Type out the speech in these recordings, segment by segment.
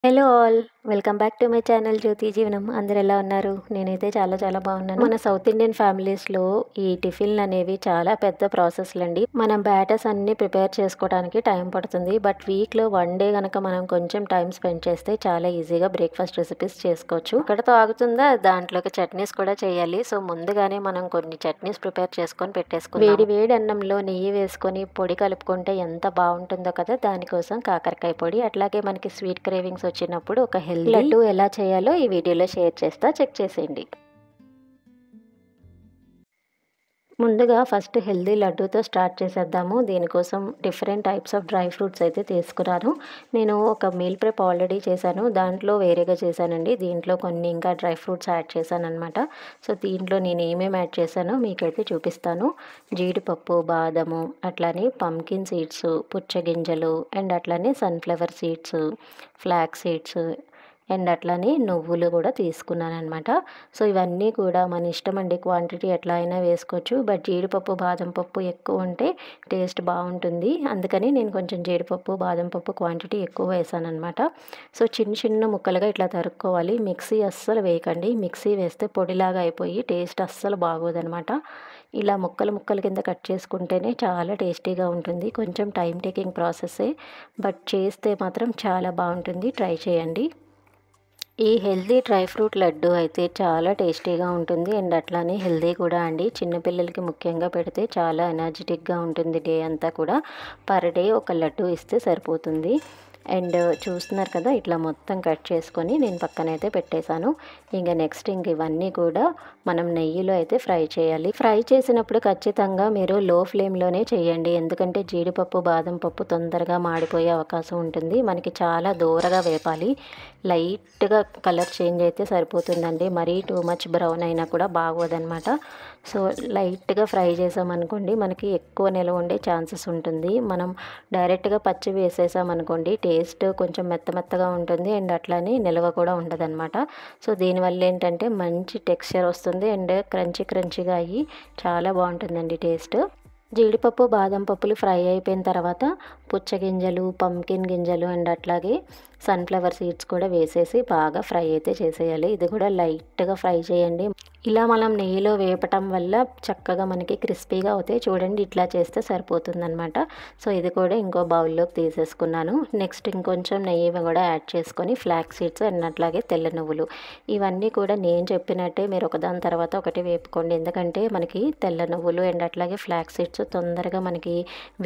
Hello all. Welcome back to my channel Jyothi Jeevanam. అందరు ఎలా ఉన్నారు? నేనైతే చాలా చాలా బాగున్నాను. మన సౌత్ ఇండియన్ ఫ్యామిలీస్లో ఈ టిఫిన్లు అనేవి చాలా పెద్ద ప్రాసెస్లు అండి. మనం బ్యాటర్స్ అన్ని ప్రిపేర్ చేసుకోవడానికి టైం పడుతుంది. బట్ వీక్లో వన్ డే కనుక మనం కొంచెం టైం స్పెండ్ చేస్తే చాలా ఈజీగా బ్రేక్ఫాస్ట్ రెసిపీస్ చేసుకోవచ్చు. ఇక్కడతో ఆగుతుందా? దాంట్లోకి చట్నీస్ కూడా చేయాలి. సో ముందుగానే మనం కొన్ని చట్నీస్ ప్రిపేర్ చేసుకొని పెట్టేసుకుందాం. వేడి వేడి అన్నంలో నెయ్యి వేసుకొని పొడి కలుపుకుంటే ఎంత బాగుంటుందో కదా. దానికోసం కాకరకాయ పొడి, అట్లాగే మనకి స్వీట్ క్రేవింగ్స్ వచ్చినప్పుడు ఒక హెల్తీ లడ్డు ఎలా చేయాలో ఈ వీడియోలో షేర్ చేస్తా, చెక్ చేసేయండి. ముందుగా ఫస్ట్ హెల్దీ లడ్డూతో స్టార్ట్ చేసేద్దాము. దీనికోసం different types of dry fruits అయితే తీసుకున్నాను. నేను ఒక మీల్ ప్రెప్ ఆల్రెడీ చేశాను, దాంట్లో వేరేగా చేశానండి. దీంట్లో కొన్ని ఇంకా డ్రై ఫ్రూట్స్ యాడ్ చేశాను అనమాట. సో దీంట్లో నేను ఏమేమి యాడ్ చేశానో మీకైతే చూపిస్తాను. జీడిపప్పు, బాదము, అట్లానే పంకిన్ సీడ్స్, పుచ్చగింజలు, అండ్ అట్లానే sunflower seeds, flax seeds, and అట్లానే నువ్వులు కూడా తీసుకున్నాను అనమాట. సో ఇవన్నీ కూడా మన ఇష్టం అండి, క్వాంటిటీ ఎట్లా అయినా వేసుకోవచ్చు. బట్ జీడిపప్పు, బాదం పప్పు ఎక్కువ ఉంటే టేస్ట్ బాగుంటుంది. అందుకని నేను కొంచెం జీడిపప్పు, బాదం పప్పు క్వాంటిటీ ఎక్కువ వేసాను అనమాట. సో చిన్న చిన్న ముక్కలుగా ఇట్లా తరుక్కోవాలి. మిక్సీ అస్సలు వేయకండి. మిక్సీ వేస్తే పొడిలాగా అయిపోయి టేస్ట్ అస్సలు బాగోదనమాట. ఇలా ముక్కలు ముక్కలు కింద కట్ చేసుకుంటేనే చాలా టేస్టీగా ఉంటుంది. కొంచెం టైం టేకింగ్ ప్రాసెస్సే, బట్ చేస్తే మాత్రం చాలా బాగుంటుంది. ట్రై చేయండి. ఈ హెల్దీ డ్రై ఫ్రూట్ లడ్డు అయితే చాలా టేస్టీగా ఉంటుంది, అండ్ అట్లానే హెల్దీ కూడా అండి. చిన్నపిల్లలకి ముఖ్యంగా పెడితే చాలా ఎనర్జెటిక్గా ఉంటుంది. డే అంతా కూడా పర్ డే ఒక లడ్డు ఇస్తే సరిపోతుంది. అండ్ చూస్తున్నారు కదా, ఇట్లా మొత్తం కట్ చేసుకొని నేను పక్కనైతే పెట్టేశాను. ఇంకా నెక్స్ట్ ఇవన్నీ కూడా మనం నెయ్యిలో అయితే ఫ్రై చేయాలి. ఫ్రై చేసినప్పుడు ఖచ్చితంగా మీరు లో ఫ్లేమ్లోనే చేయండి. ఎందుకంటే జీడిపప్పు, బాదం పప్పు తొందరగా మాడిపోయే అవకాశం ఉంటుంది. మనకి చాలా దూరగా వేపాలి. లైట్గా కలర్ చేంజ్ అయితే సరిపోతుందండి. మరీ టూ మచ్ బ్రౌన్ అయినా కూడా బాగోదన్నమాట. సో లైట్గా ఫ్రై చేసామనుకోండి, మనకి ఎక్కువ నిల్వ ఉండే ఛాన్సెస్ ఉంటుంది. మనం డైరెక్ట్గా పచ్చి వేసేసామనుకోండి, టేస్ట్ కొంచెం మెత్తగా ఉంటుంది, అండ్ అట్లానే నిల్వ కూడా ఉండదన్నమాట. సో దీనివల్ల ఏంటంటే మంచి టెక్స్చర్ వస్తుంది, అండ్ క్రంచీగా అయ్యి చాలా బాగుంటుందండి టేస్ట్. జీడిపప్పు, బాదం పప్పులు ఫ్రై అయిపోయిన తర్వాత పుచ్చగింజలు, పంకిన్ గింజలు, అండ్ అట్లాగే సన్ఫ్లవర్ సీడ్స్ కూడా వేసేసి బాగా ఫ్రై అయితే చేసేయాలి. ఇది కూడా లైట్గా ఫ్రై చేయండి. ఇలా మనం నెయ్యిలో వేపటం వల్ల చక్కగా మనకి క్రిస్పీగా అవుతాయి. చూడండి, ఇట్లా చేస్తే సరిపోతుందన్నమాట. సో ఇది కూడా ఇంకో బౌల్లోకి తీసేసుకున్నాను. నెక్స్ట్ ఇంకొంచెం నెయ్యి కూడా యాడ్ చేసుకొని ఫ్లాక్స్ సీడ్స్, అండ్ అట్లాగే తెల్ల నువ్వులు, ఇవన్నీ కూడా నేను చెప్పినట్టే మీరు ఒకదాని తర్వాత ఒకటి వేపుకోండి. ఎందుకంటే మనకి తెల్ల నువ్వులు అండ్ అట్లాగే ఫ్లాక్స్ సీడ్స్ తొందరగా మనకి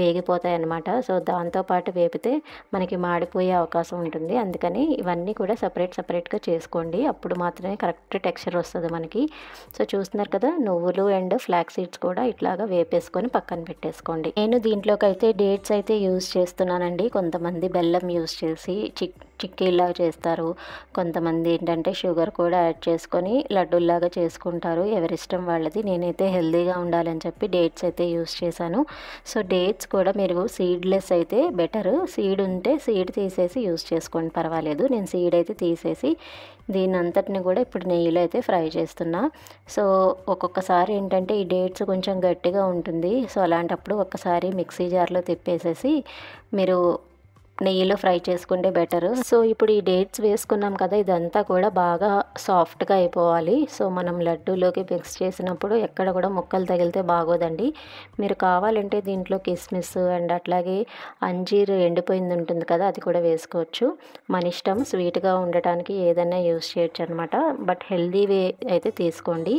వేగిపోతాయి అన్నమాట. సో దాంతోపాటు వేపితే మనకి మాడిపోయే అవకాశం ఉంటుంది. అందుకని ఇవన్నీ కూడా సపరేట్గా చేసుకోండి. అప్పుడు మాత్రమే కరెక్ట్ టెక్స్చర్ వస్తుంది మనకి. సో చూస్తున్నారు కదా, నువ్వులు అండ్ ఫ్లాక్స్ సీడ్స్ కూడా ఇట్లాగా వేపేసుకొని పక్కన పెట్టేసుకోండి. నేను దీంట్లోకి అయితే డేట్స్ అయితే యూజ్ చేస్తున్నానండి. కొంతమంది బెల్లం యూజ్ చేసి చిక్కీలాగా చేస్తారు. కొంతమంది ఏంటంటే షుగర్ కూడా యాడ్ చేసుకొని లడ్డూల్లాగా చేసుకుంటారు. ఎవరిష్టం వాళ్ళది. నేనైతే హెల్తీగా ఉండాలని చెప్పి డేట్స్ అయితే యూజ్ చేశాను. సో డేట్స్ కూడా మీరు సీడ్లెస్ అయితే బెటర్. సీడ్ ఉంటే సీడ్ తీసేసి యూజ్ చేసుకోండి, పర్వాలేదు. నేను సీడ్ అయితే తీసేసి దీని అంతటిని కూడా ఇప్పుడు నెయ్యిలో అయితే ఫ్రై చేస్తున్నా. సో ఒక్కొక్కసారి ఏంటంటే ఈ డేట్స్ కొంచెం గట్టిగా ఉంటుంది. సో అలాంటప్పుడు ఒక్కసారి మిక్సీ జార్లో తిప్పేసేసి మీరు నెయ్యిలో ఫ్రై చేసుకుంటే బెటర్. సో ఇప్పుడు ఈ డేట్స్ వేసుకున్నాం కదా, ఇదంతా కూడా బాగా సాఫ్ట్గా అయిపోవాలి. సో మనం లడ్డూలోకి మిక్స్ చేసినప్పుడు ఎక్కడ కూడా ముక్కలు తగిలితే బాగోదండి. మీరు కావాలంటే దీంట్లో కిస్మిస్ అండ్ అట్లాగే అంజీర్ ఎండిపోయింది ఉంటుంది కదా, అది కూడా వేసుకోవచ్చు. మన ఇష్టం. స్వీట్గా ఉండటానికి ఏదైనా యూస్ చేయొచ్చు అనమాట. బట్ హెల్దీ వే అయితే తీసుకోండి.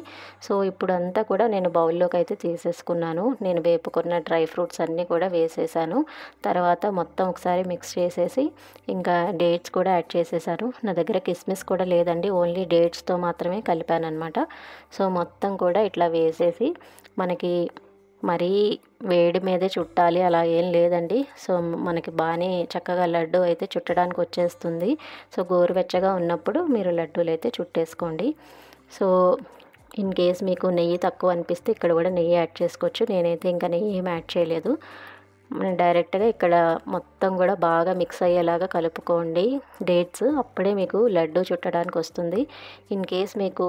సో ఇప్పుడు అంతా కూడా నేను బౌల్లోకి అయితే తీసేసుకున్నాను. నేను వేపుకున్న డ్రై ఫ్రూట్స్ అన్నీ కూడా వేసేసాను. తర్వాత మొత్తం ఒకసారి మిక్స్ చేసేసి ఇంకా డేట్స్ కూడా యాడ్ చేసేసాను. నా దగ్గర కిస్మిస్ కూడా లేదండి, ఓన్లీ డేట్స్తో మాత్రమే కలిపాను అనమాట. సో మొత్తం కూడా ఇట్లా వేసేసి మనకి మరీ వేడి మీదే చుట్టాలి అలా ఏం లేదండి. సో మనకి బాగానే చక్కగా లడ్డు అయితే చుట్టడానికి వచ్చేస్తుంది. సో గోరువెచ్చగా ఉన్నప్పుడు మీరు లడ్డూలు అయితే చుట్టేసుకోండి. సో ఇన్ కేస్ మీకు నెయ్యి తక్కువ అనిపిస్తే ఇక్కడ కూడా నెయ్యి యాడ్ చేసుకోవచ్చు. నేనైతే ఇంకా నెయ్యి ఏం యాడ్ చేయలేదు. డైరెక్ట్గా ఇక్కడ మొత్తం కూడా బాగా మిక్స్ అయ్యేలాగా కలుపుకోండి డేట్స్. అప్పుడే మీకు లడ్డు చుట్టడానికి వస్తుంది. ఇన్ కేస్ మీకు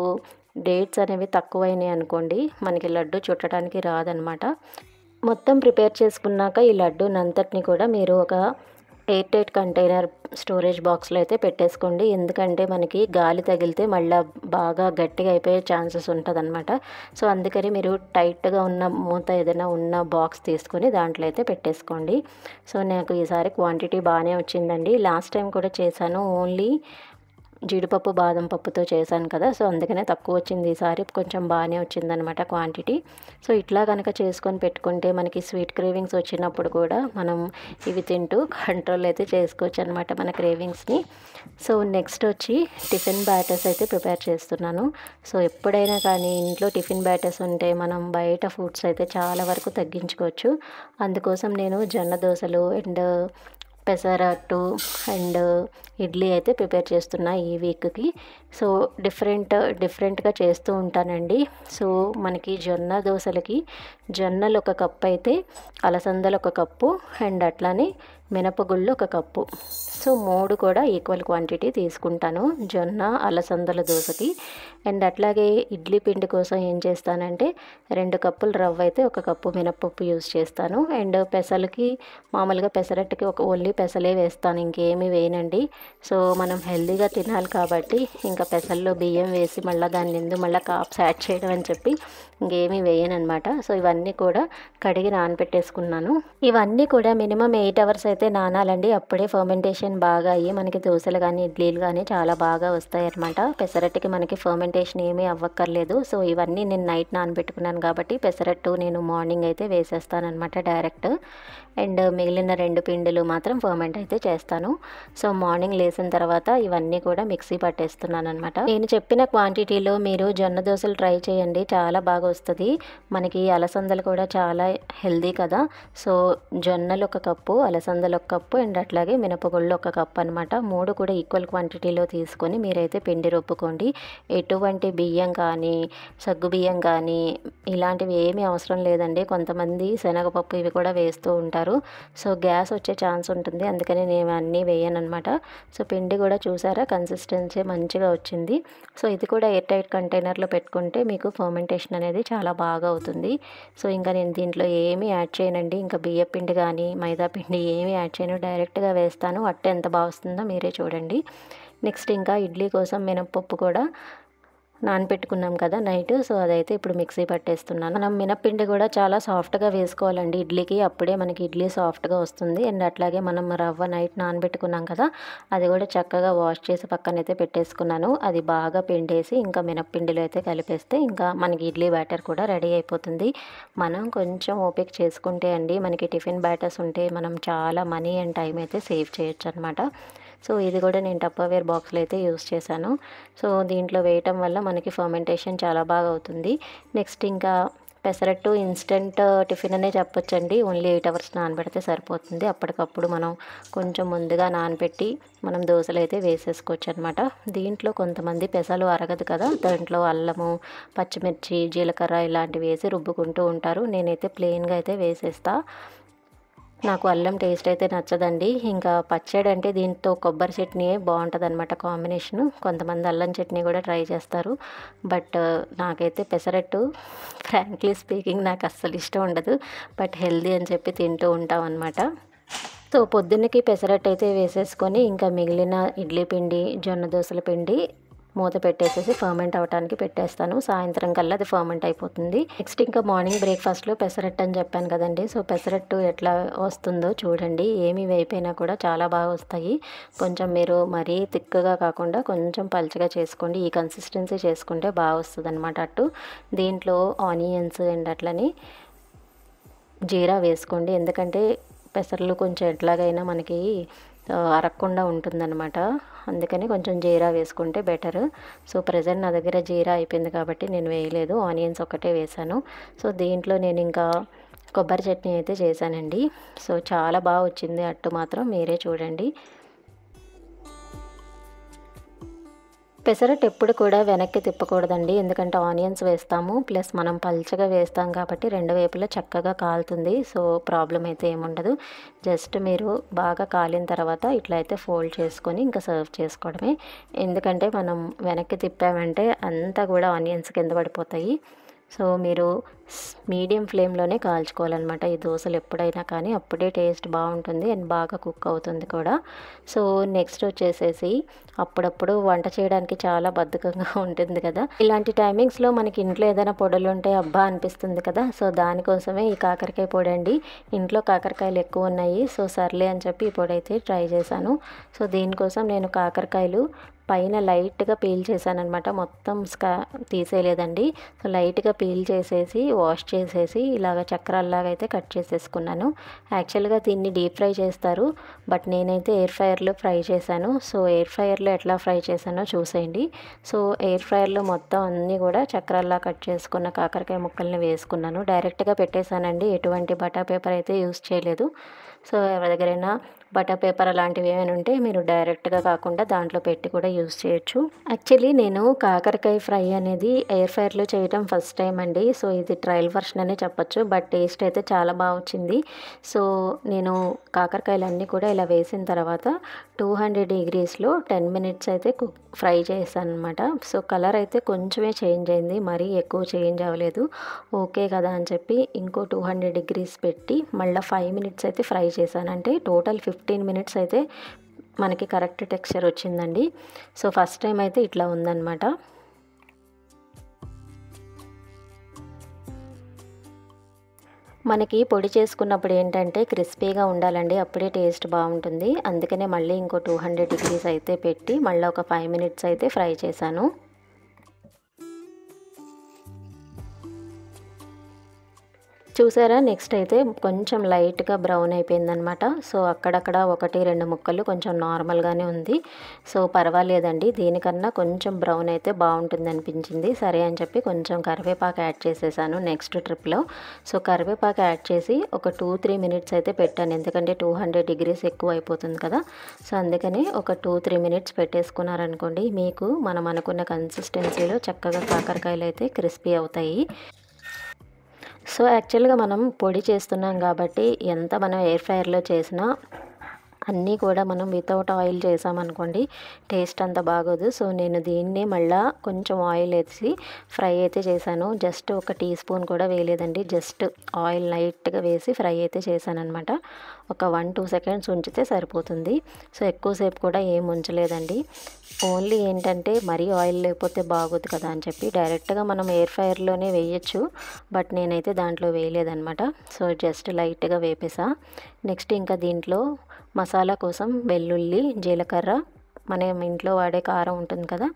డేట్స్ అనేవి తక్కువైనాయి అనుకోండి, మనకి లడ్డు చుట్టడానికి రాదనమాట. మొత్తం ప్రిపేర్ చేసుకున్నాక ఈ లడ్డూనంతటిని కూడా మీరు ఒక ఎయిర్ టైట్ కంటైనర్ స్టోరేజ్ బాక్స్లో అయితే పెట్టేసుకోండి. ఎందుకంటే మనకి గాలి తగిలితే మళ్ళీ బాగా గట్టిగా అయిపోయే ఛాన్సెస్ ఉంటుందన్నమాట. సో అందుకని మీరు టైట్గా ఉన్న మూత ఏదైనా ఉన్న బాక్స్ తీసుకొని దాంట్లో అయితే పెట్టేసుకోండి. సో నాకు ఈసారి క్వాంటిటీ బాగానే వచ్చిందండి. లాస్ట్ టైం కూడా చేశాను, ఓన్లీ జీడిపప్పు బాదం పప్పుతో చేశాను కదా, సో అందుకనే తక్కువ వచ్చింది. ఈసారి కొంచెం బాగానే వచ్చిందనమాట క్వాంటిటీ. సో ఇట్లా కనుక చేసుకొని పెట్టుకుంటే మనకి స్వీట్ క్రేవింగ్స్ వచ్చినప్పుడు కూడా మనం ఇవి తింటూ కంట్రోల్ అయితే చేసుకోవచ్చు అనమాట మన క్రేవింగ్స్ని. సో నెక్స్ట్ వచ్చి టిఫిన్ బ్యాటర్స్ అయితే ప్రిపేర్ చేస్తున్నాను. సో ఎప్పుడైనా కానీ ఇంట్లో టిఫిన్ బ్యాటర్స్ ఉంటే మనం బయట ఫుడ్స్ అయితే చాలా వరకు తగ్గించుకోవచ్చు. అందుకోసం నేను జొన్న దోశలు అండ్ పెసరట్టు అండ్ ఇడ్లీ అయితే ప్రిపేర్ చేస్తున్నా ఈ వీక్కి. సో డిఫరెంట్గా చేస్తూ ఉంటానండి. సో మనకి జొన్న దోశలకి జొన్నలు 1 కప్పు అయితే, అలసందలు 1 కప్పు అండ్ అట్లానే మినపగుళ్ళు 1 కప్పు. సో 3 కూడా ఈక్వల్ క్వాంటిటీ తీసుకుంటాను జొన్న అలసందల దోశకి. అండ్ అట్లాగే ఇడ్లీ పిండి కోసం ఏం చేస్తానంటే 2 కప్పులు రవ్వ అయితే 1 కప్పు మినపప్పు యూజ్ చేస్తాను. అండ్ పెసలకి మామూలుగా పెసరట్టుకి ఓన్లీ పెసలే వేస్తాను, ఇంకేమీ వేయనండి. సో మనం హెల్తీగా తినాలి కాబట్టి ఇంకా పెసల్లో బియ్యం వేసి మళ్ళీ దాని నిందు మళ్ళీ కాప్స్ యాడ్ చేయడం అని చెప్పి ఇంకేమీ వేయనమాట. సో ఇవన్నీ కూడా కడిగి నానబెట్టేసుకున్నాను. ఇవన్నీ కూడా మినిమం 8 అవర్స్ అయితే నానాలండి. అప్పుడే ఫర్మెంటేషన్ బాగా అయ్యి మనకి దోశలు కానీ ఇడ్లీలు కానీ చాలా బాగా వస్తాయి అనమాట. పెసరట్టుకి మనకి ఫర్మెంటేషన్ ఏమీ అవ్వక్కర్లేదు. సో ఇవన్నీ నేను నైట్ నానబెట్టుకున్నాను కాబట్టి పెసరట్టు నేను మార్నింగ్ అయితే వేసేస్తానమాట డైరెక్ట్. అండ్ మిగిలిన 2 పిండిలు మాత్రం ఫర్మెంట్ అయితే చేస్తాను. సో మార్నింగ్ లేచిన తర్వాత ఇవన్నీ కూడా మిక్సీ పట్టేస్తున్నాను అనమాట. నేను చెప్పిన క్వాంటిటీలో మీరు జొన్న దోశలు ట్రై చేయండి, చాలా బాగా వస్తుంది. మనకి అలసందలు కూడా చాలా హెల్దీ కదా. సో జొన్నలు 1 కప్పు, అలసందలు 1 కప్పు అండ్ అట్లాగే మినపగుళ్ళు 1 కప్పు అనమాట. 3 కూడా ఈక్వల్ క్వాంటిటీలో తీసుకొని మీరైతే పిండి రుబ్బుకోండి. ఎటువంటి బియ్యం కానీ సగ్గు బియ్యం కానీ ఇలాంటివి ఏమీ అవసరం లేదండి. కొంతమంది శనగపప్పు ఇవి కూడా వేస్తూ ఉంటారు. సో గ్యాస్ వచ్చే ఛాన్స్ ఉంటుంది, అందుకని నేను అన్నీ వేయను అనమాట. సో పిండి కూడా చూసారా కన్సిస్టెన్సీ మంచిగా వచ్చింది. సో ఇది కూడా ఎయిర్ టైట్ కంటైనర్లో పెట్టుకుంటే మీకు ఫర్మెంటేషన్ అనేది చాలా బాగా అవుతుంది. సో ఇంకా నేను దీంట్లో ఏమీ యాడ్ చేయనండి. ఇంకా బియ్య పిండి కానీ మైదా పిండి ఏమీ యాడ్ చేయను, డైరెక్ట్గా వేస్తాను. అట్ట ఎంత బాగా వస్తుందో మీరే చూడండి. నెక్స్ట్ ఇంకా ఇడ్లీ కోసం మినపప్పు కూడా నానబెట్టుకున్నాం కదా నైట్. సో అదైతే ఇప్పుడు మిక్సీ పట్టేస్తున్నాను. మనం మినప్పిండి కూడా చాలా సాఫ్ట్గా వేసుకోవాలండి ఇడ్లీకి, అప్పుడే మనకి ఇడ్లీ సాఫ్ట్గా వస్తుంది. అండ్ అట్లాగే మనం రవ్వ నైట్ నానబెట్టుకున్నాం కదా, అది కూడా చక్కగా వాష్ చేసి పక్కనైతే పెట్టేసుకున్నాను. అది బాగా పిండేసి ఇంకా మినప్పిండిలో అయితే కలిపేస్తే ఇంకా మనకి ఇడ్లీ బ్యాటర్ కూడా రెడీ అయిపోతుంది. మనం కొంచెం ఓపిక చేసుకుంటే అండి మనకి టిఫిన్ బ్యాటర్స్ ఉంటే మనం చాలా మనీ అండ్ టైం అయితే సేవ్ చేయొచ్చు అనమాట. సో ఇది కూడా నేను టప్పర్వేర్ బాక్స్లో అయితే యూస్ చేశాను. సో దీంట్లో వేయటం వల్ల మనకి ఫర్మెంటేషన్ చాలా బాగా అవుతుంది. నెక్స్ట్ ఇంకా పెసరట్టు ఇన్స్టెంట్ టిఫిన్ అనే చెప్పొచ్చండి. ఓన్లీ 8 అవర్స్ నానబెడితే సరిపోతుంది. అప్పటికప్పుడు మనం కొంచెం ముందుగా నానబెట్టి మనం దోశలు అయితే వేసేసుకోవచ్చు అనమాట. దీంట్లో కొంతమంది పెసలు అరగదు కదా, దాంట్లో అల్లము పచ్చిమిర్చి జీలకర్ర ఇలాంటివి వేసి రుబ్బుకుంటూ ఉంటారు. నేనైతే ప్లెయిన్గా అయితే వేసేస్తా. నాకు అల్లం టేస్ట్ అయితే నచ్చదండి. ఇంకా పచ్చడి అంటే దీంతో కొబ్బరి చట్నీ బాగుంటుంది అనమాట కాంబినేషను. కొంతమంది అల్లం చట్నీ కూడా ట్రై చేస్తారు, బట్ నాకైతే పెసరట్టు ఫ్రాంక్లీ స్పీకింగ్ నాకు అస్సలు ఇష్టం ఉండదు. బట్ హెల్దీ అని చెప్పి తింటూ ఉంటాం అనమాట. సో పొద్దున్నకి పెసరట్టు అయితే వేసేసుకొని ఇంకా మిగిలిన ఇడ్లీ పిండి జొన్న దోశల పిండి మూత పెట్టేసేసి ఫర్మెంట్ అవ్వడానికి పెట్టేస్తాను. సాయంత్రం కల్లా అది ఫర్మెంట్ అయిపోతుంది. నెక్స్ట్ ఇంకా మార్నింగ్ బ్రేక్ఫాస్ట్లో పెసరట్టు అని చెప్పాను కదండి. సో పెసరట్టు ఎట్లా వస్తుందో చూడండి. ఏమి వేయిపోయినా కూడా చాలా బాగా వస్తాయి. కొంచెం మీరు మరీ తిక్కగా కాకుండా కొంచెం పలుచగా చేసుకోండి. ఈ కన్సిస్టెన్సీ చేసుకుంటే బాగా వస్తుంది అనమాట అట్టు. దీంట్లో ఆనియన్స్ అండ్ అట్లని జీరా వేసుకోండి, ఎందుకంటే పెసర్లు కొంచెం ఎట్లాగైనా మనకి అరగకుండా ఉంటుందన్నమాట. అందుకని కొంచెం జీరా వేసుకుంటే బెటర్. సో ప్రజెంట్ నా దగ్గర జీరా అయిపోయింది కాబట్టి నేను వేయలేదు, ఆనియన్స్ ఒకటే వేసాను. సో దీంట్లో నేను ఇంకా కొబ్బరి చట్నీ అయితే చేశానండి. సో చాలా బాగా వచ్చింది అట్టు మాత్రం, మీరే చూడండి. పెసరట్టు ఎప్పుడు కూడా వెనక్కి తిప్పకూడదండి, ఎందుకంటే ఆనియన్స్ వేస్తాము ప్లస్ మనం పల్చగా వేస్తాం కాబట్టి 2 వైపులా చక్కగా కాలుతుంది. సో ప్రాబ్లం అయితే ఏముండదు. జస్ట్ మీరు బాగా కాలిన తర్వాత ఇట్లా అయితే ఫోల్డ్ చేసుకొని ఇంకా సర్వ్ చేసుకోవడమే. ఎందుకంటే మనం వెనక్కి తిప్పామంటే అంతా కూడా ఆనియన్స్ కింద పడిపోతాయి. సో మీరు మీడియం ఫ్లేమ్లోనే కాల్చుకోవాలన్నమాట ఈ దోసలు ఎప్పుడైనా కానీ, అప్పుడే టేస్ట్ బాగుంటుంది అండ్ బాగా కుక్ అవుతుంది కూడా. సో నెక్స్ట్ వచ్చేసేసి అప్పుడప్పుడు వంట చేయడానికి చాలా బద్ధకంగా ఉంటుంది కదా, ఇలాంటి టైమింగ్స్లో మనకి ఇంట్లో ఏదైనా పొడులు ఉంటే అబ్బా అనిపిస్తుంది కదా. సో దానికోసమే ఈ కాకరకాయ పొడి అండి. ఇంట్లో కాకరకాయలు ఎక్కువ ఉన్నాయి, సో సర్లే అని చెప్పి ఈ పొడి అయితే ట్రై చేశాను. సో దీనికోసం నేను కాకరకాయలు పైన లైట్గా పీల్ చేశానమాట, మొత్తం తీసేయలేదండి. సో లైట్గా పీల్ చేసేసి వాష్ చేసేసి ఇలాగ చక్రాల్లాగా అయితే కట్ చేసేసుకున్నాను. యాక్చువల్గా దీన్ని డీప్ ఫ్రై చేస్తారు, బట్ నేనైతే ఎయిర్ ఫ్రైయర్లో ఫ్రై చేశాను. సో ఎయిర్ ఫ్రైయర్లో ఎట్లా ఫ్రై చేశానో చూసేయండి. సో ఎయిర్ ఫ్రైయర్లో మొత్తం అన్నీ కూడా చక్రాల్లా కట్ చేసుకున్న కాకరకాయ ముక్కల్ని వేసుకున్నాను. డైరెక్ట్గా పెట్టేశానండి, ఎటువంటి బటర్ పేపర్ అయితే యూస్ చేయలేదు. సో ఎవరి దగ్గరైనా బటర్ పేపర్ అలాంటివి ఏమైనా ఉంటే మీరు డైరెక్ట్గా కాకుండా దాంట్లో పెట్టి కూడా యూస్ చేయొచ్చు. యాక్చువల్లీ నేను కాకరకాయ ఫ్రై అనేది ఎయిర్ ఫ్రైయర్లో చేయడం ఫస్ట్ టైం అండి. సో ఇది ట్రయల్ వర్షన్ అనే చెప్పొచ్చు, బట్ టేస్ట్ అయితే చాలా బాగా వచ్చింది. సో నేను కాకరకాయలన్నీ కూడా ఇలా వేసిన తర్వాత 200 డిగ్రీస్లో 10 మినిట్స్ అయితే ఫ్రై చేశాను అనమాట. సో కలర్ అయితే కొంచెమే చేంజ్ అయింది, మరీ ఎక్కువ చేంజ్ అవ్వలేదు. ఓకే కదా అని చెప్పి ఇంకో 200 డిగ్రీస్ పెట్టి మళ్ళీ 5 మినిట్స్ అయితే ఫ్రై చేశాను. అంటే టోటల్ 15 మినిట్స్ అయితే మనకి కరెక్ట్ టెక్స్చర్ వచ్చిందండి. సో ఫస్ట్ టైం అయితే ఇట్లా ఉందన్నమాట. మనకి పొడి చేసుకున్నప్పుడు ఏంటంటే క్రిస్పీగా ఉండాలండి, అప్పుడే టేస్ట్ బాగుంటుంది. అందుకనే మళ్ళీ ఇంకో 200 డిగ్రీస్ అయితే పెట్టి మళ్ళీ ఒక 5 మినిట్స్ అయితే ఫ్రై చేశాను. చూసారా, నెక్స్ట్ అయితే కొంచెం లైట్గా బ్రౌన్ అయిపోయిందనమాట. సో అక్కడక్కడ 1-2 ముక్కలు కొంచెం నార్మల్గానే ఉంది. సో పర్వాలేదండి, దీనికన్నా కొంచెం బ్రౌన్ అయితే బాగుంటుంది అనిపించింది. సరే అని చెప్పి కొంచెం కరివేపాకు యాడ్ చేసేసాను నెక్స్ట్ ట్రిప్లో. సో కరివేపాకు యాడ్ చేసి ఒక 2-3 మినిట్స్ అయితే పెట్టాను, ఎందుకంటే 200 డిగ్రీస్ ఎక్కువ అయిపోతుంది కదా. సో అందుకని ఒక 2-3 మినిట్స్ పెట్టేసుకున్నారనుకోండి, మీకు మనం అనుకున్న కన్సిస్టెన్సీలో చక్కగా కాకరకాయలు అయితే క్రిస్పీ అవుతాయి. సో యాక్చువల్గా మనం పొడి చేస్తున్నాం కాబట్టి ఎంత మనం ఎయిర్ ఫ్రైయర్లో చేసినా అన్నీ కూడా మనం వితౌట్ ఆయిల్ చేసామనుకోండి టేస్ట్ అంత బాగోదు. సో నేను దీన్ని మళ్ళీ కొంచెం ఆయిల్ వేసి ఫ్రై అయితే చేశాను. జస్ట్ ఒక టీ స్పూన్ కూడా వేయలేదండి, జస్ట్ ఆయిల్ లైట్గా వేసి ఫ్రై అయితే చేశాను అనమాట. ఒక 1-2 సెకండ్స్ ఉంచితే సరిపోతుంది. సో ఎక్కువసేపు కూడా ఏం ఉంచలేదండి. ఓన్లీ ఏంటంటే మరీ ఆయిల్ లేకపోతే బాగోదు కదా అని చెప్పి డైరెక్ట్గా మనం ఎయిర్ ఫ్రైయర్లోనే వేయచ్చు, బట్ నేనైతే దాంట్లో వేయలేదనమాట. సో జస్ట్ లైట్గా వేపేసా. నెక్స్ట్ ఇంకా దీంట్లో మసాలా కోసం వెల్లుల్లి, జీలకర్ర, మనం ఇంట్లో వాడే కారం ఉంటుంది కదా,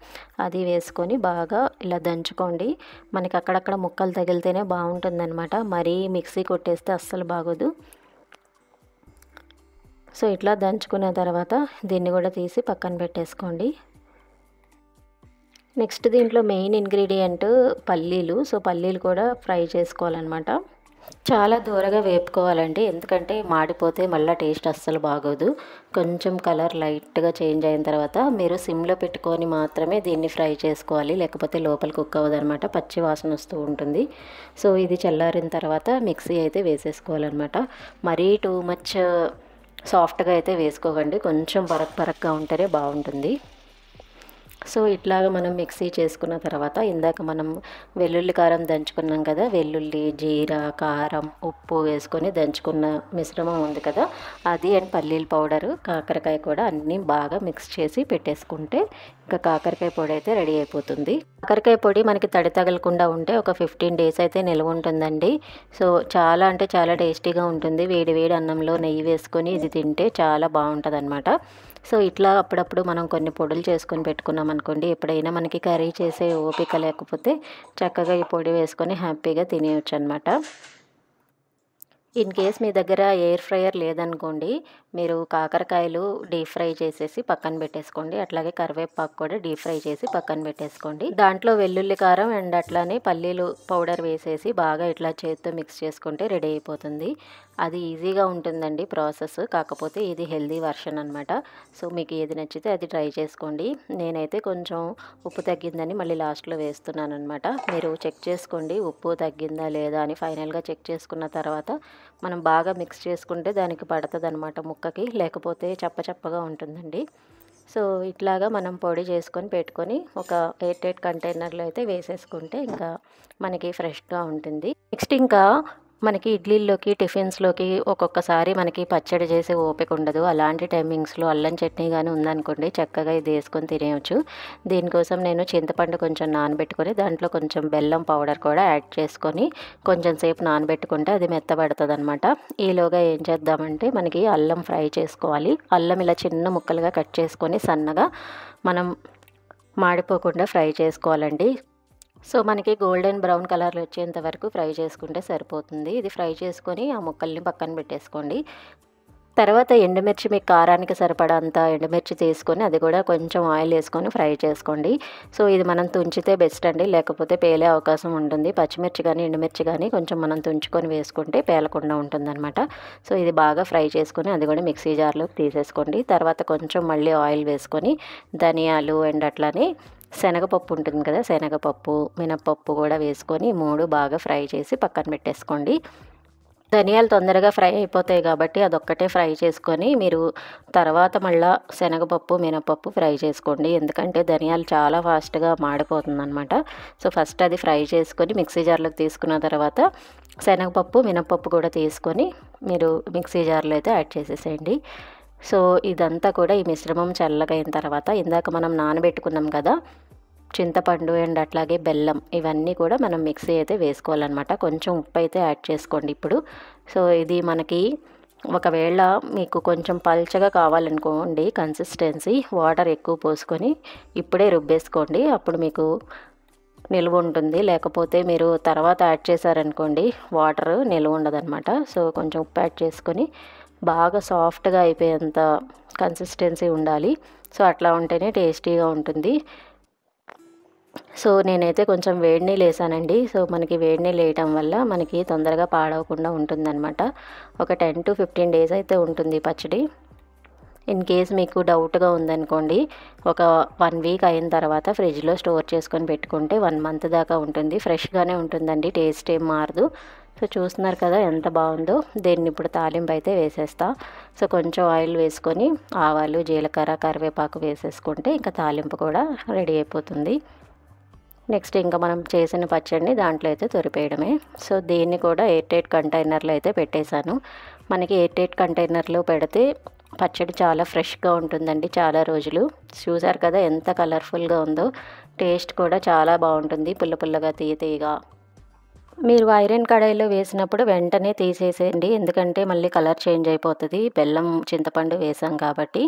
అది వేసుకొని బాగా ఇలా దంచుకోండి. మనకి అక్కడక్కడ ముక్కలు తగిలితేనే బాగుంటుందన్నమాట, మరీ మిక్సీ కొట్టేస్తే అస్సలు బాగోదు. సో ఇట్లా దంచుకున్న తర్వాత దీన్ని కూడా తీసి పక్కన పెట్టేసుకోండి. నెక్స్ట్ దీంట్లో మెయిన్ ఇంగ్రీడియంట్ పల్లీలు. సో పల్లీలు కూడా ఫ్రై చేసుకోవాలన్నమాట. చాలా దూరగా వేపుకోవాలండి, ఎందుకంటే మాడిపోతే మళ్ళీ టేస్ట్ అస్సలు బాగోదు. కొంచెం కలర్ లైట్గా చేంజ్ అయిన తర్వాత మీరు సిమ్లో పెట్టుకొని మాత్రమే దీన్ని ఫ్రై చేసుకోవాలి, లేకపోతే లోపల కుక్ అవ్వదు అనమాట, పచ్చి వాసన వస్తూ ఉంటుంది. సో ఇది చల్లారిన తర్వాత మిక్సీ అయితే వేసేసుకోవాలన్నమాట. మరీ టూ మచ్ సాఫ్ట్గా అయితే వేసుకోకండి, కొంచెం పరక్గా ఉంటేనే బాగుంటుంది. సో ఇట్లాగా మనం మిక్సీ చేసుకున్న తర్వాత ఇందాక మనం వెల్లుల్లి కారం దంచుకున్నాం కదా, వెల్లుల్లి, జీరా, కారం, ఉప్పు వేసుకొని దంచుకున్న మిశ్రమం ఉంది కదా, అది అండ్ పల్లీల పౌడరు, కాకరకాయ కూడా అన్నీ బాగా మిక్స్ చేసి పెట్టేసుకుంటే ఇంకా కాకరకాయ పొడి అయితే రెడీ అయిపోతుంది. కాకరకాయ పొడి మనకి తడి తగలకుండా ఉంటే ఒక 15 డేస్ అయితే నిల్వ ఉంటుందండి. సో చాలా అంటే చాలా టేస్టీగా ఉంటుంది. వేడి వేడి అన్నంలో నెయ్యి వేసుకొని ఇది తింటే చాలా బాగుంటుంది అనమాట. సో ఇట్లా అప్పుడప్పుడు మనం కొన్ని పొడులు చేసుకొని పెట్టుకున్నాం అనుకోండి, ఎప్పుడైనా మనకి కర్రీ చేసే ఓపిక లేకపోతే చక్కగా ఈ పొడి వేసుకొని హ్యాపీగా తినేయచ్చు అనమాట. ఇన్ కేస్ మీ దగ్గర ఎయిర్ ఫ్రైయర్ లేదనుకోండి, మీరు కాకరకాయలు డీప్ ఫ్రై చేసేసి పక్కన పెట్టేసుకోండి. అట్లాగే కరివేపాకు కూడా డీప్ ఫ్రై చేసి పక్కన పెట్టేసుకోండి. దాంట్లో వెల్లుల్లి కారం అండ్ అట్లానే పల్లీలు పౌడర్ వేసేసి బాగా ఇట్లా చేతితో మిక్స్ చేసుకుంటే రెడీ అయిపోతుంది. అది ఈజీగా ఉంటుందండి ప్రాసెస్, కాకపోతే ఇది హెల్దీ వర్షన్ అనమాట. సో మీకు ఏది నచ్చితే అది ట్రై చేసుకోండి. నేనైతే కొంచెం ఉప్పు తగ్గిందని మళ్ళీ లాస్ట్లో వేస్తున్నాను అనమాట. మీరు చెక్ చేసుకోండి ఉప్పు తగ్గిందా లేదా అని. ఫైనల్గా చెక్ చేసుకున్న తర్వాత మనం బాగా మిక్స్ చేసుకుంటే దానికి పడుతుంది అనమాట ముక్కకి, లేకపోతే చప్పగా ఉంటుందండి. సో ఇట్లాగా మనం పొడి చేసుకొని పెట్టుకొని ఒక ఎయిర్ టైట్ కంటైనర్లో అయితే వేసేసుకుంటే ఇంకా మనకి ఫ్రెష్గా ఉంటుంది. నెక్స్ట్ ఇంకా మనకి ఇడ్లీల్లోకి టిఫిన్స్లోకి ఒక్కొక్కసారి మనకి పచ్చడి చేసే ఓపిక ఉండదు. అలాంటి టైమింగ్స్లో అల్లం చట్నీ కానీ ఉందనుకోండి, చక్కగా ఇది వేసుకొని తినేయచ్చు. దీనికోసం నేను చింతపండు కొంచెం నానబెట్టుకొని దాంట్లో కొంచెం బెల్లం పౌడర్ కూడా యాడ్ చేసుకొని కొంచెం సేపు నానబెట్టుకుంటే అది మెత్తబడుతుంది అనమాట. ఈలోగా ఏం చేద్దామంటే మనకి అల్లం ఫ్రై చేసుకోవాలి. అల్లం ఇలా చిన్న ముక్కలుగా కట్ చేసుకొని సన్నగా మనం మాడిపోకుండా ఫ్రై చేసుకోవాలండి. సో మనకి గోల్డెన్ బ్రౌన్ కలర్లో వచ్చేంత వరకు ఫ్రై చేసుకుంటే సరిపోతుంది. ఇది ఫ్రై చేసుకొని ఆ ముక్కల్ని పక్కన పెట్టేసుకోండి. తర్వాత ఎండుమిర్చి మీకు కారానికి సరిపడంత ఎండుమిర్చి తీసుకొని అది కూడా కొంచెం ఆయిల్ వేసుకొని ఫ్రై చేసుకోండి. సో ఇది మనం తుంచితే బెస్ట్ అండి, లేకపోతే పేలే అవకాశం ఉంటుంది. పచ్చిమిర్చి కానీ ఎండుమిర్చి కానీ కొంచెం మనం తుంచుకొని వేసుకుంటే పేలకుండా ఉంటుందన్నమాట. సో ఇది బాగా ఫ్రై చేసుకొని అది కూడా మిక్సీ జార్లోకి తీసేసుకోండి. తర్వాత కొంచెం మళ్ళీ ఆయిల్ వేసుకొని ధనియాలు అండ్ అట్లానే శనగపప్పు ఉంటుంది కదా, శనగపప్పు మినపప్పు కూడా వేసుకొని 3 బాగా ఫ్రై చేసి పక్కన పెట్టేసుకోండి. ధనియాలు తొందరగా ఫ్రై అయిపోతాయి కాబట్టి అదొక్కటే ఫ్రై చేసుకొని మీరు తర్వాత మళ్ళీ శనగపప్పు మినపప్పు ఫ్రై చేసుకోండి. ఎందుకంటే ధనియాలు చాలా ఫాస్ట్గా మాడిపోతుందన్నమాట. సో ఫస్ట్ అది ఫ్రై చేసుకొని మిక్సీ జార్లోకి తీసుకున్న తర్వాత శనగపప్పు మినపప్పు కూడా తీసుకొని మీరు మిక్సీ జార్లో అయితే యాడ్ చేసేసేయండి. సో ఇదంతా కూడా ఈ మిశ్రమం చల్లగా అయిన తర్వాత ఇందాక మనం నానబెట్టుకున్నాం కదా చింతపండు అండ్ అట్లాగే బెల్లం, ఇవన్నీ కూడా మనం మిక్సీ అయితే వేసుకోవాలన్నమాట. కొంచెం ఉప్పు అయితే యాడ్ చేసుకోండి ఇప్పుడు. సో ఇది మనకి ఒకవేళ మీకు కొంచెం పల్చగా కావాలనుకోండి కన్సిస్టెన్సీ, వాటర్ ఎక్కువ పోసుకొని ఇప్పుడే రుబ్బేసుకోండి. అప్పుడు మీకు నిల్వ ఉంటుంది. లేకపోతే మీరు తర్వాత యాడ్ చేశారనుకోండి వాటర్ నిల్వ ఉండదన్నమాట. సో కొంచెం ఉప్పు యాడ్ చేసుకొని బాగా సాఫ్ట్గా అయిపోయేంత కన్సిస్టెన్సీ ఉండాలి. సో అట్లా ఉంటేనే టేస్టీగా ఉంటుంది. సో నేనైతే కొంచెం వేడి నీళ్ళు వేసానండి. సో మనకి వేడి నీళ్ళు వేయటం వల్ల మనకి తొందరగా పాడవకుండా ఉంటుందన్నమాట. ఒక 10 to 15 డేస్ అయితే ఉంటుంది పచ్చడి. ఇన్ కేస్ మీకు డౌట్గా ఉందనుకోండి, ఒక 1 వీక్ అయిన తర్వాత ఫ్రిడ్జ్లో స్టోర్ చేసుకొని పెట్టుకుంటే 1 మంత్ దాకా ఉంటుంది. ఫ్రెష్గానే ఉంటుందండి, టేస్ట్ ఏం మారదు. సో చూస్తున్నారు కదా ఎంత బాగుందో. దీన్ని ఇప్పుడు తాలింపు అయితే వేసేస్తా. సో కొంచెం ఆయిల్ వేసుకొని ఆవాలు జీలకర్ర కరివేపాకు వేసేసుకుంటే ఇంకా తాలింపు కూడా రెడీ అయిపోతుంది. నెక్స్ట్ ఇంకా మనం చేసిన పచ్చడిని దాంట్లో అయితే తొరిపేయడమే. సో దీన్ని కూడా ఎయిర్ టైట్ కంటైనర్లో అయితే పెట్టేశాను. మనకి ఎయిర్ టైట్ కంటైనర్లో పెడితే పచ్చడి చాలా ఫ్రెష్గా ఉంటుందండి చాలా రోజులు. చూసారు కదా ఎంత కలర్ఫుల్గా ఉందో. టేస్ట్ కూడా చాలా బాగుంటుంది, పుల్ల పుల్లగా తీయగా. మీరు ఐరన్ కడాయిలో వేసినప్పుడు వెంటనే తీసేసేయండి, ఎందుకంటే మళ్ళీ కలర్ చేంజ్ అయిపోతుంది. బెల్లం చింతపండు వేసాం కాబట్టి.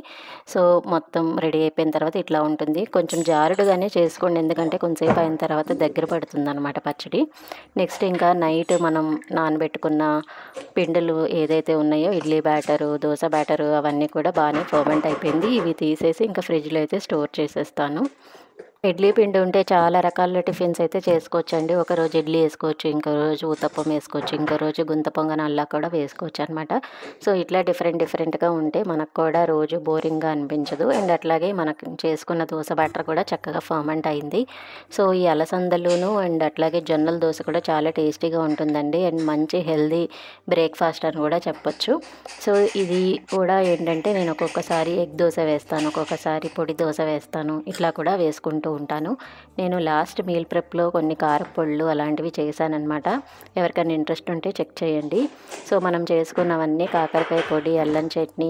సో మొత్తం రెడీ అయిపోయిన తర్వాత ఇట్లా ఉంటుంది. కొంచెం జారుడుగానే చేసుకోండి, ఎందుకంటే కొంచెంసేపు అయిన తర్వాత దగ్గర పడుతుంది అనమాట పచ్చడి. నెక్స్ట్ ఇంకా నైట్ మనం నానబెట్టుకున్న పిండిలు ఏదైతే ఉన్నాయో ఇడ్లీ బ్యాటరు దోశ బ్యాటరు అవన్నీ కూడా బాగానే ఫర్మెంట్ అయిపోయింది. ఇవి తీసేసి ఇంకా ఫ్రిడ్జ్లో అయితే స్టోర్ చేసేస్తాను. ఇడ్లీ పిండి ఉంటే చాలా రకాల టిఫిన్స్ అయితే చేసుకోవచ్చండి. ఒకరోజు ఇడ్లీ వేసుకోవచ్చు, ఇంకో రోజు ఊతప్పం వేసుకోవచ్చు, ఇంకో రోజు గుంత పొంగనాల్లా కూడా వేసుకోవచ్చు అనమాట. సో ఇట్లా డిఫరెంట్గా ఉంటే మనకు కూడా రోజు బోరింగ్గా అనిపించదు. అండ్ అట్లాగే మనకు చేసుకున్న దోశ బ్యాటర్ కూడా చక్కగా ఫర్మెంట్ అయింది. సో ఈ అలసందలును అండ్ అట్లాగే జొన్నల దోశ కూడా చాలా టేస్టీగా ఉంటుందండి. అండ్ మంచి హెల్దీ బ్రేక్ఫాస్ట్ అని కూడా చెప్పొచ్చు. సో ఇది కూడా ఏంటంటే నేను ఒక్కొక్కసారి ఎగ్ దోశ వేస్తాను, ఒక్కొక్కసారి పొడి దోశ వేస్తాను, ఇట్లా కూడా వేసుకుంటూ ఉంటాను. నేను లాస్ట్ మీల్ ప్రెప్లో కొన్ని కారపొళ్ళు అలాంటివి చేశానన్నమాట. ఎవరికైనా ఇంట్రెస్ట్ ఉంటే చెక్ చేయండి. సో మనం చేసుకున్నవన్నీ కాకరకాయ పొడి, అల్లం చట్నీ,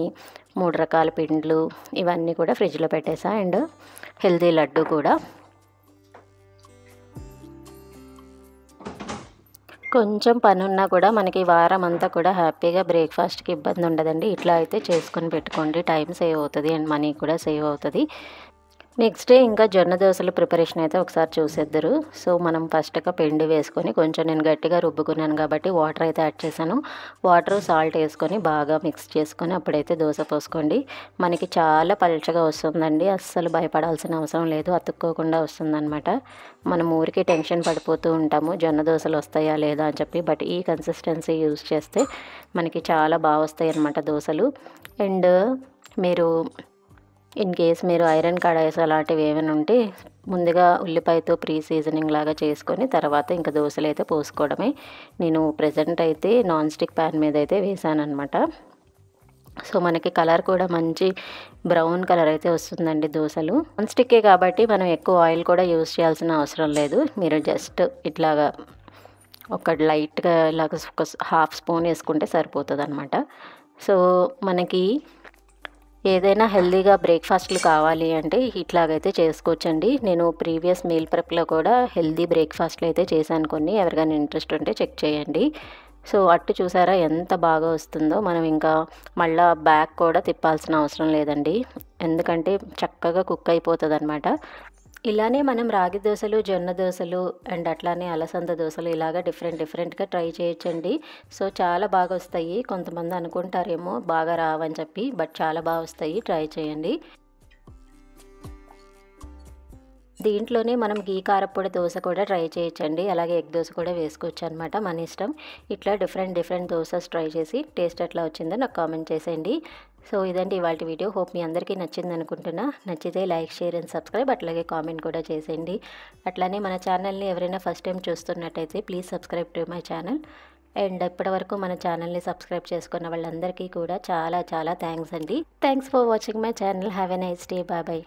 3 రకాల పిండ్లు ఇవన్నీ కూడా ఫ్రిడ్జ్లో పెట్టేసా. అండ్ హెల్దీ లడ్డు కూడా. కొంచెం పనున్నా కూడా మనకి వారం అంతా కూడా హ్యాపీగా బ్రేక్ఫాస్ట్కి ఇబ్బంది ఉండదండి. ఇట్లా అయితే చేసుకొని పెట్టుకోండి, టైం సేవ్ అవుతుంది అండ్ మనీ కూడా సేవ్ అవుతుంది. నెక్స్ట్ డే ఇంకా జొన్న దోశల ప్రిపరేషన్ అయితే ఒకసారి చూసేద్దరు. సో మనం ఫస్ట్గా పిండి వేసుకొని కొంచెం నేను గట్టిగా రుబ్బుకున్నాను కాబట్టి వాటర్ అయితే యాడ్ చేశాను. వాటర్ సాల్ట్ వేసుకొని బాగా మిక్స్ చేసుకొని అప్పుడైతే దోశ పోసుకోండి. మనకి చాలా పల్చగా వస్తుందండి, అస్సలు భయపడాల్సిన అవసరం లేదు, అతుక్కోకుండా వస్తుందన్నమాట. మనం ఊరికి టెన్షన్ పడిపోతూ ఉంటాము జొన్న దోశలు వస్తాయా లేదా అని చెప్పి. బట్ ఈ కన్సిస్టెన్సీ యూజ్ చేస్తే మనకి చాలా బాగా వస్తాయి అన్నమాట దోశలు. అండ్ మీరు ఇన్ కేస్ మీరు ఐరన్ కడాయిస్ అలాంటివి ఏమైనా ఉంటే ముందుగా ఉల్లిపాయతో ప్రీ సీజనింగ్ లాగా చేసుకొని తర్వాత ఇంకా దోశలు అయితే పోసుకోవడమే. నేను ప్రజెంట్ అయితే నాన్ స్టిక్ ప్యాన్ మీద అయితే వేసాను అనమాట. సో మనకి కలర్ కూడా మంచి బ్రౌన్ కలర్ అయితే వస్తుందండి దోసలు. నాన్ స్టిక్కే కాబట్టి మనం ఎక్కువ ఆయిల్ కూడా యూజ్ చేయాల్సిన అవసరం లేదు. మీరు జస్ట్ ఇట్లాగా ఒక లైట్‌గా ఇలాగ ఒక హాఫ్ స్పూన్ వేసుకుంటే సరిపోతుందనమాట. సో మనకి ఏదైనా హెల్తీగా బ్రేక్‌ఫాస్ట్‌లు కావాలి అంటే ఇట్లాగైతే చేసుకోవచ్చండి. నేను ప్రీవియస్ మీల్ ప్రెప్‌లో కూడా హెల్తీ బ్రేక్‌ఫాస్ట్‌లు అయితే చేశాను కొన్ని. ఎవరికైనా ఇంట్రెస్ట్ ఉంటే చెక్ చేయండి. సో అట్టు చూసారా ఎంత బాగా వస్తుందో. మనం ఇంకా మళ్ళా బ్యాక్ కూడా తిప్పాల్సిన అవసరం లేదండి. ఎందుకంటే చక్కగా కుక్ అయిపోతదనమాట. ఇలానే మనం రాగి దోసలు, జొన్న దోసలు అండ్ అట్లానే అలసంద దోసలు ఇలాగ డిఫరెంట్‌గా ట్రై చేయొచ్చండి. సో చాలా బాగా వస్తాయి. కొంతమంది అనుకుంటారేమో బాగా రావని చెప్పి. బట్ చాలా బాగా వస్తాయి. ట్రై చేయండి. దీంట్లోనే మనం గీ కారప్పొడి దోస కూడా ట్రై చేయొచ్చండి. అలాగే ఎగ్ దోస కూడా వేసుకోవచ్చనమాట. మన ఇష్టం. ఇట్లా డిఫరెంట్ దోసెస్ ట్రై చేసి టేస్ట్ ఎట్లా వచ్చిందో నాకు కామెంట్ చేసేయండి. సో ఇదండి ఇవాల్టి వీడియో. హోప్ మీ అందరికీ నచ్చిందనుకుంటున్నా. నచ్చితే లైక్, షేర్ అండ్ సబ్స్క్రైబ్ అట్లాగే కామెంట్ కూడా చేసేయండి. అట్లానే మన ఛానల్ని ఎవరైనా ఫస్ట్ టైం చూస్తున్నట్టయితే please subscribe to my channel. And ఇప్పటివరకు మన ఛానల్ని సబ్స్క్రైబ్ చేసుకున్న వాళ్ళందరికీ కూడా చాలా థ్యాంక్స్ అండి. Thanks for watching my channel. Have a nice day. Bye.